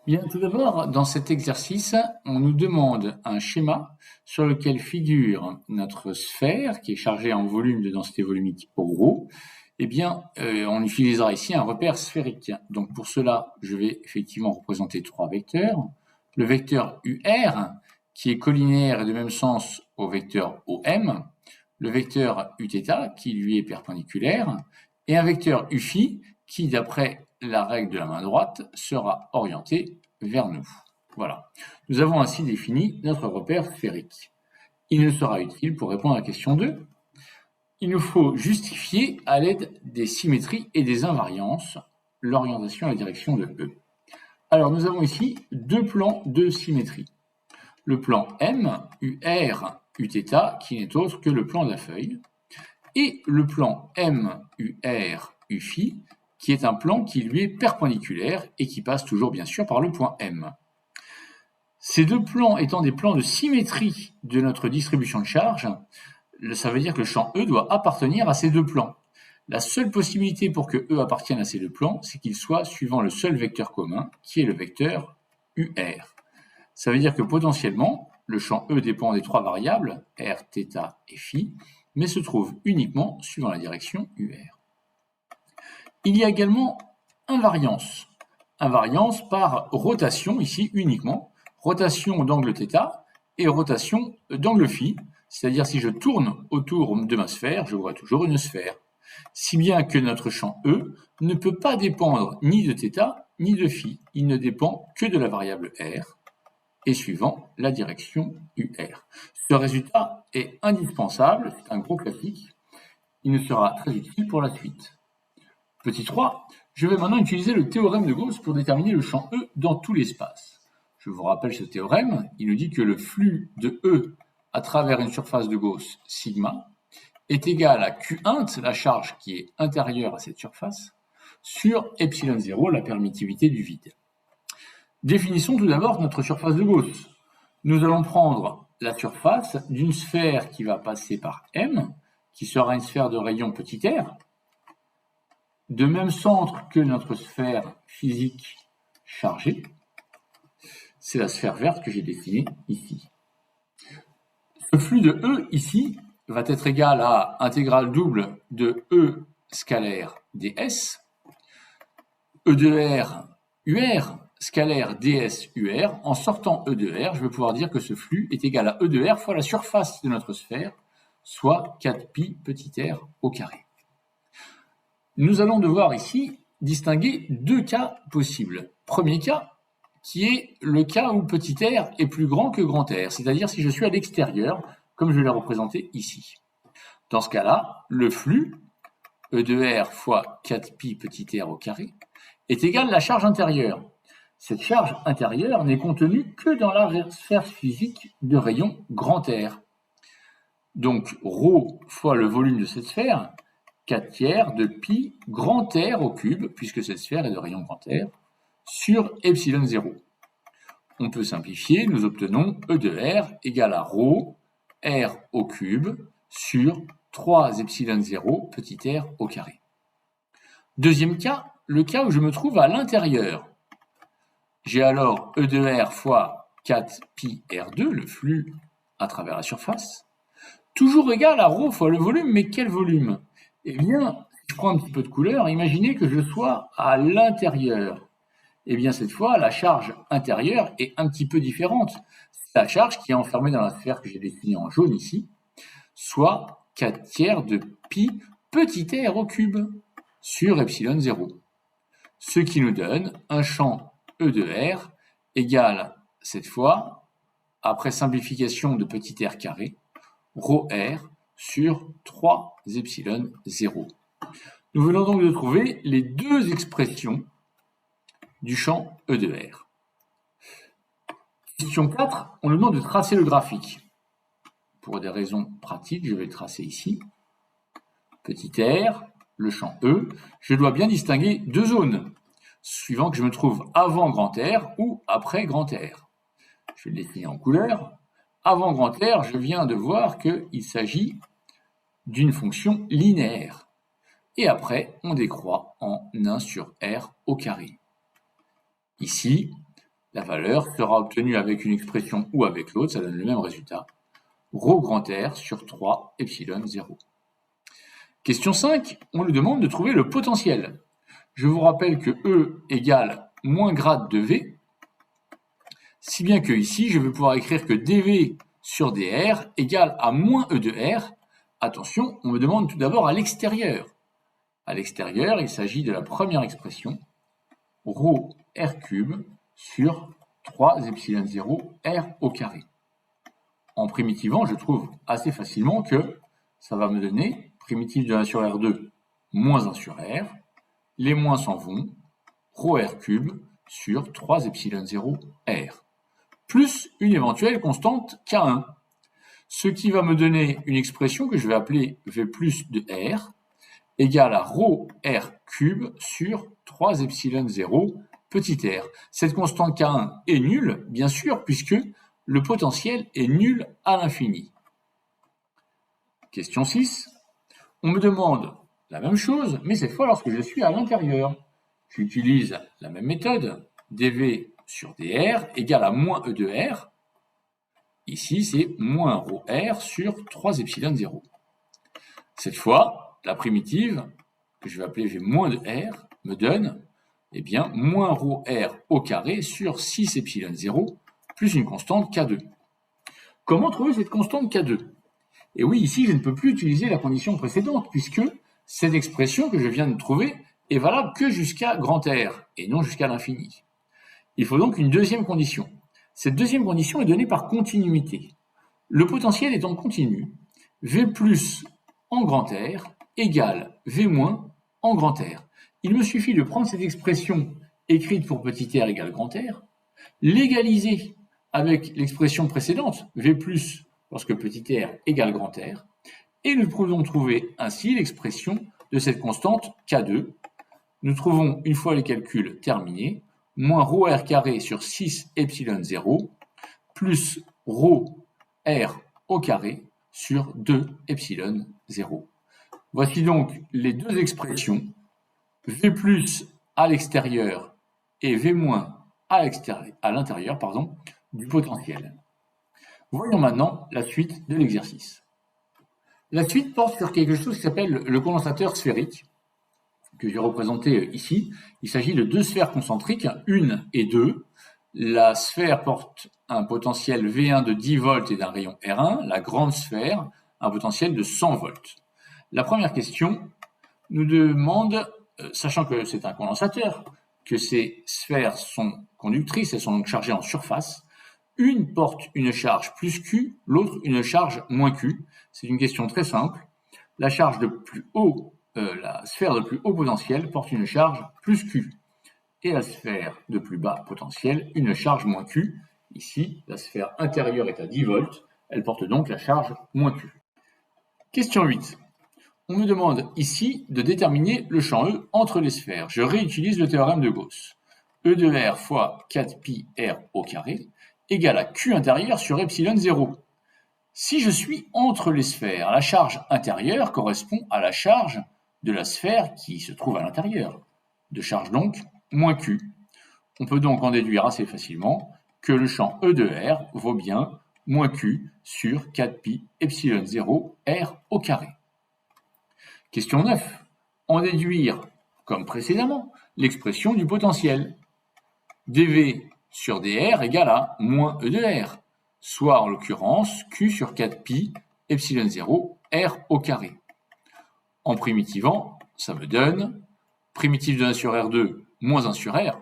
Bien, tout d'abord, dans cet exercice, on nous demande un schéma sur lequel figure notre sphère qui est chargée en volume de densité volumique ρ. Eh bien, on utilisera ici un repère sphérique. Donc pour cela, je vais effectivement représenter trois vecteurs. Le vecteur UR, qui est collinaire et de même sens au vecteur OM, le vecteur Uθ, qui lui est perpendiculaire, et un vecteur UφI, qui, d'après la règle de la main droite, sera orienté vers nous. Voilà. Nous avons ainsi défini notre repère sphérique. Il nous sera utile pour répondre à la question 2. Il nous faut justifier à l'aide des symétries et des invariances l'orientation et la direction de E. Alors nous avons ici deux plans de symétrie. Le plan M, UR, Uθ, qui n'est autre que le plan de la feuille, et le plan M, UR, Uφ, qui est un plan qui lui est perpendiculaire et qui passe toujours bien sûr par le point M. Ces deux plans étant des plans de symétrie de notre distribution de charge, ça veut dire que le champ E doit appartenir à ces deux plans. La seule possibilité pour que E appartienne à ces deux plans, c'est qu'il soit suivant le seul vecteur commun, qui est le vecteur UR. Ça veut dire que potentiellement, le champ E dépend des trois variables, R, θ et φ, mais se trouve uniquement suivant la direction UR. Il y a également invariance. Invariance par rotation, ici uniquement, rotation d'angle θ et rotation d'angle φ, c'est-à-dire si je tourne autour de ma sphère, je vois toujours une sphère. Si bien que notre champ E ne peut pas dépendre ni de θ ni de φ, il ne dépend que de la variable R et suivant la direction UR. Ce résultat est indispensable, c'est un gros classique, il nous sera très utile pour la suite. Petit 3, je vais maintenant utiliser le théorème de Gauss pour déterminer le champ E dans tout l'espace. Je vous rappelle ce théorème, il nous dit que le flux de E à travers une surface de Gauss, sigma, est égal à Q1, la charge qui est intérieure à cette surface, sur epsilon 0, la permittivité du vide. Définissons tout d'abord notre surface de Gauss. Nous allons prendre la surface d'une sphère qui va passer par M, qui sera une sphère de rayon petit r, de même centre que notre sphère physique chargée. C'est la sphère verte que j'ai dessinée ici. Ce flux de E ici va être égal à intégrale double de E scalaire ds, E de R UR scalaire ds UR. En sortant E de R, je vais pouvoir dire que ce flux est égal à E de R fois la surface de notre sphère, soit 4pi petit r au carré. Nous allons devoir ici distinguer deux cas possibles. Premier cas, qui est le cas où petit r est plus grand que grand R, c'est-à-dire si je suis à l'extérieur, comme je l'ai représenté ici. Dans ce cas-là, le flux, E de R fois 4pi petit r au carré, est égal à la charge intérieure. Cette charge intérieure n'est contenue que dans la sphère physique de rayon grand R. Donc, ρ fois le volume de cette sphère, 4 tiers de pi grand R au cube, puisque cette sphère est de rayon grand R, sur epsilon 0. On peut simplifier, nous obtenons E de R égale à ρ, R au cube, sur 3 epsilon 0 petit r au carré. Deuxième cas, le cas où je me trouve à l'intérieur. J'ai alors E de R fois 4 pi R2, le flux à travers la surface, toujours égal à ρ fois le volume, mais quel volume? Eh bien, si je prends un petit peu de couleur, imaginez que je sois à l'intérieur. Eh bien, cette fois, la charge intérieure est un petit peu différente. C'est la charge qui est enfermée dans la sphère que j'ai dessinée en jaune ici, soit 4 tiers de pi petit r au cube sur epsilon 0. Ce qui nous donne un champ E de R égal, cette fois, après simplification de petit r carré, ρr sur 3 epsilon 0. Nous venons donc de trouver les deux expressions du champ E de R. Question 4, on nous demande de tracer le graphique. Pour des raisons pratiques, je vais le tracer ici. Petit r, le champ E, je dois bien distinguer deux zones, suivant que je me trouve avant grand R ou après grand R. Je vais le dessiner en couleur. Avant grand R, je viens de voir qu'il s'agit d'une fonction linéaire. Et après, on décroît en 1 sur R au carré. Ici, la valeur sera obtenue avec une expression ou avec l'autre, ça donne le même résultat. Rho grand R sur 3 epsilon 0. Question 5, on nous demande de trouver le potentiel. Je vous rappelle que E égale moins grade de V, si bien que ici, je vais pouvoir écrire que dV sur dr égale à moins E de R. Attention, on me demande tout d'abord à l'extérieur. À l'extérieur, il s'agit de la première expression, rho R cube sur 3 epsilon 0 R au carré. En primitivant, je trouve assez facilement que ça va me donner primitive de 1 sur R2 moins 1 sur R. Les moins s'en vont, rho R cube sur 3 epsilon 0 R, plus une éventuelle constante K1, ce qui va me donner une expression que je vais appeler V plus de R, égale à rho R cube sur 3 epsilon 0 petit r. Cette constante K1 est nulle, bien sûr, puisque le potentiel est nul à l'infini. Question 6. On me demande la même chose, mais cette fois lorsque je suis à l'intérieur. J'utilise la même méthode, dV sur dr égale à moins E de R. Ici, c'est moins rho R sur 3 epsilon 0. Cette fois, la primitive, que je vais appeler V moins de R, me donne moins rho R au carré sur 6 epsilon 0 plus une constante K2. Comment trouver cette constante K2? Et oui, ici, je ne peux plus utiliser la condition précédente, puisque cette expression que je viens de trouver est valable que jusqu'à grand R, et non jusqu'à l'infini. Il faut donc une deuxième condition. Cette deuxième condition est donnée par continuité. Le potentiel étant continu, V plus en grand R égale V moins en grand R. Il me suffit de prendre cette expression écrite pour petit r égale grand R, l'égaliser avec l'expression précédente, V plus lorsque petit r égale grand R, et nous pouvons trouver ainsi l'expression de cette constante K2. Nous trouvons, une fois les calculs terminés, moins rho R carré sur 6 epsilon 0, plus rho R au carré sur 2 epsilon 0. Voici donc les deux expressions, V plus à l'extérieur et V moins à l'intérieur du potentiel. Voyons maintenant la suite de l'exercice. La suite porte sur quelque chose qui s'appelle le condensateur sphérique, que j'ai représenté ici. Il s'agit de deux sphères concentriques, 1 et 2. La sphère porte un potentiel V1 de 10 volts et d'un rayon R1, la grande sphère un potentiel de 100 volts. La première question nous demande, sachant que c'est un condensateur, que ces sphères sont conductrices, elles sont donc chargées en surface, une porte une charge plus Q, l'autre une charge moins Q. C'est une question très simple. La sphère de plus haut potentiel porte une charge plus Q. Et la sphère de plus bas potentiel, une charge moins Q. Ici, la sphère intérieure est à 10 volts, elle porte donc la charge moins Q. Question 8. On me demande ici de déterminer le champ E entre les sphères. Je réutilise le théorème de Gauss. E de R fois 4pi R au carré égale à Q intérieur sur epsilon 0. Si je suis entre les sphères, la charge intérieure correspond à la charge de la sphère qui se trouve à l'intérieur, de charge donc moins Q. On peut donc en déduire assez facilement que le champ E de R vaut bien moins Q sur 4pi epsilon 0 R au carré. Question 9. En déduire, comme précédemment, l'expression du potentiel. dV sur dr égale à moins E de R, soit en l'occurrence Q sur 4pi epsilon 0 R au carré. En primitivant, ça me donne primitive de 1 sur R2 moins 1 sur R,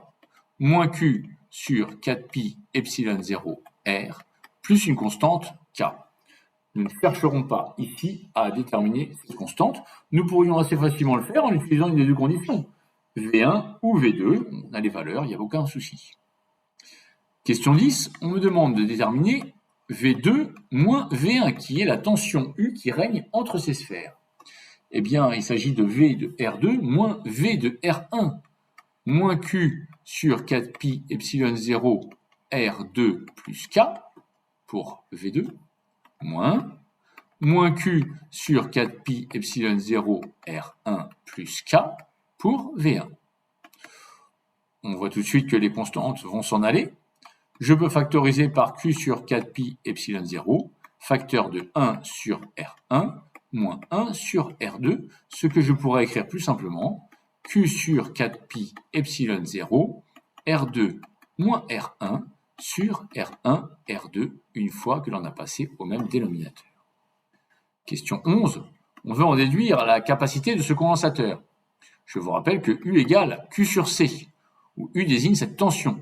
moins Q sur 4pi epsilon 0 R, plus une constante K. Nous ne chercherons pas ici à déterminer cette constante. Nous pourrions assez facilement le faire en utilisant une des deux conditions. V1 ou V2, on a les valeurs, il n'y a aucun souci. Question 10, on me demande de déterminer V2 moins V1, qui est la tension U qui règne entre ces sphères. Eh bien, il s'agit de V de R2 moins V de R1, moins Q sur 4pi epsilon 0 R2 plus K pour V2, moins Q sur 4pi epsilon 0 R1 plus K pour V1. On voit tout de suite que les constantes vont s'en aller. Je peux factoriser par Q sur 4pi epsilon 0, facteur de 1 sur R1, moins 1 sur R2, ce que je pourrais écrire plus simplement, Q sur 4pi epsilon 0, R2 moins R1 sur R1, R2, une fois que l'on a passé au même dénominateur. Question 11. On veut en déduire la capacité de ce condensateur. Je vous rappelle que U égale Q sur C, où U désigne cette tension.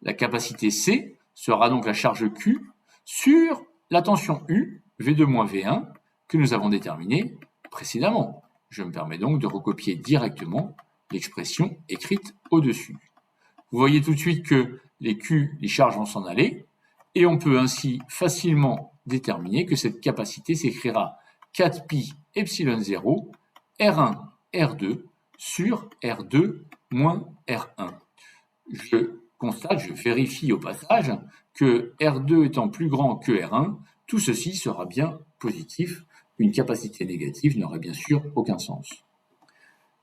La capacité C sera donc la charge Q sur la tension U, V2 moins V1, que nous avons déterminée précédemment. Je me permets donc de recopier directement l'expression écrite au-dessus. Vous voyez tout de suite que les Q, les charges vont s'en aller, et on peut ainsi facilement déterminer que cette capacité s'écrira 4pi epsilon 0, R1, R2, sur R2 moins R1. Je constate, je vérifie au passage que R2 étant plus grand que R1, tout ceci sera bien positif. Une capacité négative n'aurait bien sûr aucun sens.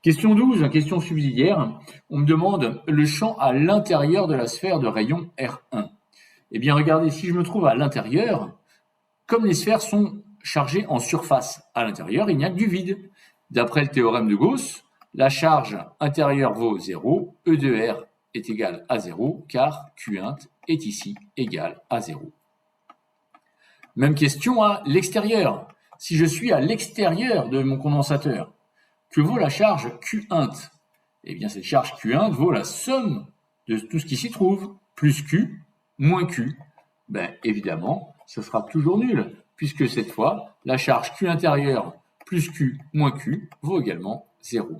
Question 12, question subsidiaire. On me demande le champ à l'intérieur de la sphère de rayon R1. Eh bien, regardez, si je me trouve à l'intérieur, comme les sphères sont chargées en surface à l'intérieur, il n'y a que du vide. D'après le théorème de Gauss, la charge intérieure vaut 0, E de R est égal à 0, car Q1 est ici égal à 0. Même question à l'extérieur. Si je suis à l'extérieur de mon condensateur, que vaut la charge Q1? Eh bien, cette charge Q1 vaut la somme de tout ce qui s'y trouve, plus Q, moins Q. Ben, évidemment, ce sera toujours nul, puisque cette fois, la charge Q intérieure plus Q moins Q vaut également 0.